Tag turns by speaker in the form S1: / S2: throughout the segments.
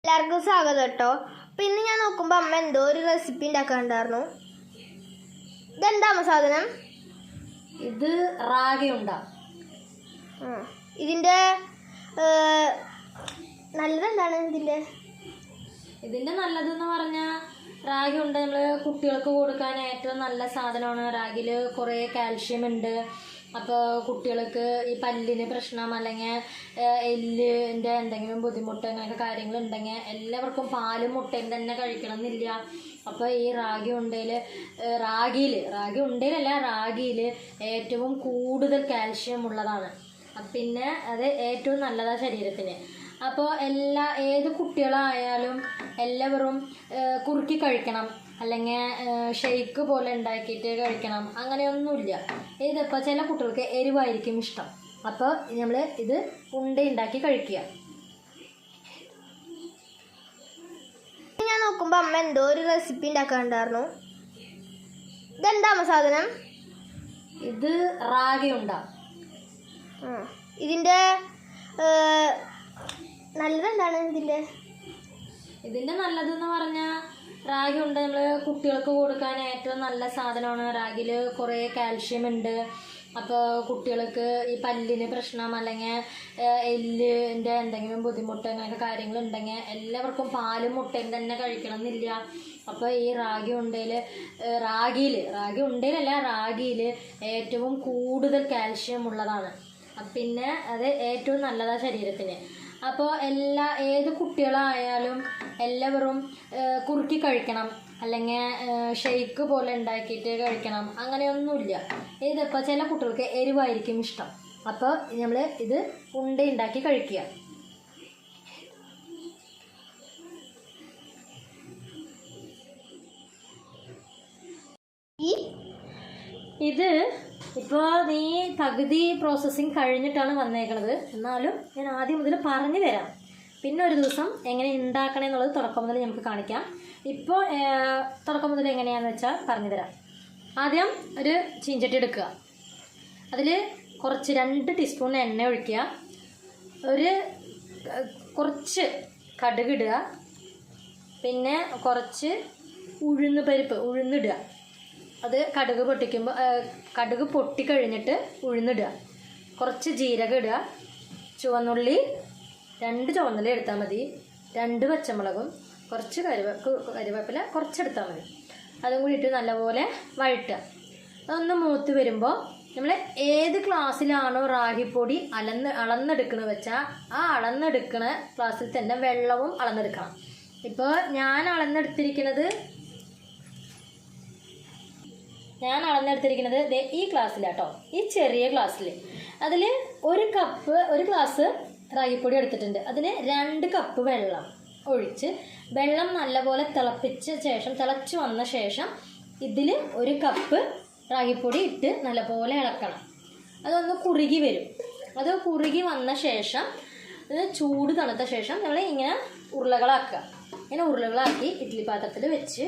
S1: എല്ലാവർക്കും സ്വാഗതം കേട്ടോ. അപ്പം ഇന്ന് ഞാൻ നോക്കുമ്പോൾ അമ്മ എന്തോ ഒരു റെസിപ്പി ഉണ്ടാക്കാറുണ്ടായിരുന്നു. ഇതെന്താ സാധനം?
S2: ഇത് റാഗി ഉണ്ട.
S1: ഇതിൻ്റെ നല്ലതെന്താണ്? ഇതിൻ്റെ
S2: നല്ലതെന്ന് പറഞ്ഞാൽ റാഗി ഉണ്ട് നമ്മൾ കുട്ടികൾക്ക് കൊടുക്കാൻ ഏറ്റവും നല്ല സാധനമാണ്. റാഗിയിൽ കുറേ കാൽഷ്യം ഉണ്ട്. അപ്പോൾ കുട്ടികൾക്ക് ഈ പല്ലിന് പ്രശ്നം അല്ലെങ്കിൽ എല്ലിൻ്റെ എന്തെങ്കിലും ബുദ്ധിമുട്ട് അങ്ങനെയൊക്കെ കാര്യങ്ങളുണ്ടെങ്കിൽ എല്ലാവർക്കും പാലും മുട്ടയും തന്നെ കഴിക്കണം എന്നില്ല. അപ്പോൾ ഈ റാഗി ഉണ്ടയിലല്ല റാഗിയിൽ ഏറ്റവും കൂടുതൽ കാൽഷ്യം ഉള്ളതാണ്. പിന്നെ അത് ഏറ്റവും നല്ലതാണ് ശരീരത്തിന്. അപ്പോൾ ഏത് കുട്ടികളായാലും എല്ലാവരും കുറുക്കി കഴിക്കണം, അല്ലെങ്കിൽ ഷെയ്ക്ക് പോലെ ഉണ്ടാക്കിയിട്ട് കഴിക്കണം, അങ്ങനെയൊന്നുമില്ല. ഇതിപ്പോൾ ചില കുട്ടികൾക്ക് എരിവായിരിക്കും ഇഷ്ടം. അപ്പോൾ നമ്മൾ ഇത് ഉണ്ടാക്കി കഴിക്കുക.
S1: ഞാൻ നോക്കുമ്പോൾ അമ്മ എന്തോ ഒരു റെസിപ്പി ഉണ്ടാക്കാറുണ്ടായിരുന്നു. ഇതെന്താ സാധനം?
S2: ഇത് റാഗി ഉണ്ട.
S1: ഇതിൻ്റെ നല്ലതെന്താണ്? ഇതിൻ്റെ
S2: നല്ലതെന്ന് പറഞ്ഞാൽ റാഗി ഉണ്ട് നമ്മൾ കുട്ടികൾക്ക് കൊടുക്കാൻ ഏറ്റവും നല്ല സാധനമാണ്. റാഗിയിൽ കുറേ കാൽഷ്യം ഉണ്ട്. അപ്പോൾ കുട്ടികൾക്ക് ഈ പല്ലിന് പ്രശ്നം അല്ലെങ്കിൽ എല്ലിൻ്റെ എന്തെങ്കിലും ബുദ്ധിമുട്ട് അങ്ങനെയൊക്കെ കാര്യങ്ങളുണ്ടെങ്കിൽ എല്ലാവർക്കും പാലും മുട്ടയും തന്നെ കഴിക്കണം എന്നില്ല. അപ്പോൾ ഈ റാഗിയിൽ ഏറ്റവും കൂടുതൽ കാൽഷ്യം ഉള്ളതാണ്. പിന്നെ അത് ഏറ്റവും നല്ലതാണ് ശരീരത്തിന്. അപ്പോൾ ഏത് കുട്ടികളായാലും എല്ലാവരും കുറുക്കി കഴിക്കണം, അല്ലെങ്കിൽ ഷെയ്ക്ക് പോലെ ഉണ്ടാക്കിയിട്ട് കഴിക്കണം, അങ്ങനെയൊന്നുമില്ല. ഇതിപ്പോൾ ചില കുട്ടികൾക്ക് എരിവായിരിക്കും ഇഷ്ടം. അപ്പോൾ നമ്മൾ ഇത് ഉണ്ടാക്കി കഴിക്കുക. ഇത് ഇപ്പോൾ നീ പകുതി പ്രോസസ്സിങ് കഴിഞ്ഞിട്ടാണ് വന്നേക്കണത്. എന്നാലും ഞാൻ ആദ്യം മുതൽ പറഞ്ഞു തരാം. പിന്നെ ഒരു ദിവസം എങ്ങനെ ഉണ്ടാക്കണേ എന്നുള്ളത് തുടക്കം മുതൽ നമുക്ക് കാണിക്കാം. ഇപ്പോൾ തുടക്കം മുതൽ എങ്ങനെയാണെന്ന് വെച്ചാൽ പറഞ്ഞു തരാം. ആദ്യം ഒരു ചീഞ്ചട്ടി എടുക്കുക. അതിൽ കുറച്ച് 2 ടീസ്പൂൺ എണ്ണ ഒഴിക്കുക. കുറച്ച് കടുക് ഇടുക. പിന്നെ കുറച്ച് ഉഴുന്നിടുക. അത് കടുക് പൊട്ടിക്കഴിഞ്ഞിട്ട് ഉഴുന്നിടുക. കുറച്ച് ജീരകം ഇടുക. ചുവന്നുള്ളി 2 ചുവന്നുള്ളി എടുത്താൽ മതി. 2 പച്ചമുളകും കുറച്ച് കരിവേപ്പില കുറച്ചെടുത്താൽ മതി. അതും കൂടി ഇട്ട് നല്ലപോലെ വഴറ്റുക. അതൊന്ന് മൂത്ത് വരുമ്പോൾ നമ്മൾ ഏത് ഗ്ലാസ്സിലാണോ റാഗിപ്പൊടി അളന്നെടുക്കണമെന്ന് വെച്ചാൽ ആ അളന്നെടുക്കുന്ന ഗ്ലാസ്സിൽ തന്നെ വെള്ളവും അളന്നെടുക്കണം. ഇപ്പോൾ ഞാൻ അളന്നെടുത്തിരിക്കുന്നത് ഈ ഗ്ലാസ്സിലാട്ടോ, ഈ ചെറിയ ഗ്ലാസ്സിൽ. അതിൽ ഒരു ഗ്ലാസ് റാഗിപ്പൊടി എടുത്തിട്ടുണ്ട്. അതിന് 2 കപ്പ് വെള്ളം ഒഴിച്ച് വെള്ളം നല്ലപോലെ തിളച്ച് വന്ന ശേഷം ഇതിൽ 1 കപ്പ് റാഗിപ്പൊടി ഇട്ട് നല്ലപോലെ ഇളക്കണം. അതൊന്ന് കുറുകി വരും. അത് കുറുകി വന്ന ശേഷം ചൂട് തണുത്ത ശേഷം നമ്മൾ ഇങ്ങനെ ഉരുളകളാക്കുക. ഇങ്ങനെ ഉരുളകളാക്കി ഇഡ്ഡലി പാത്രത്തിൽ വെച്ച്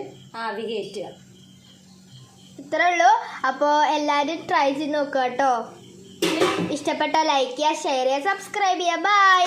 S2: ആവി കയറ്റുക.
S1: ഇത്രേ ഉള്ളൂ. അപ്പോൾ എല്ലാവരും ട്രൈ ചെയ്ത് നോക്കുക കേട്ടോ. ഇഷ്ടപ്പെട്ടാൽ ലൈക്ക് ചെയ്യുക, ഷെയർ ചെയ്യുക, സബ്സ്ക്രൈബ് ചെയ്യുക. ബൈ.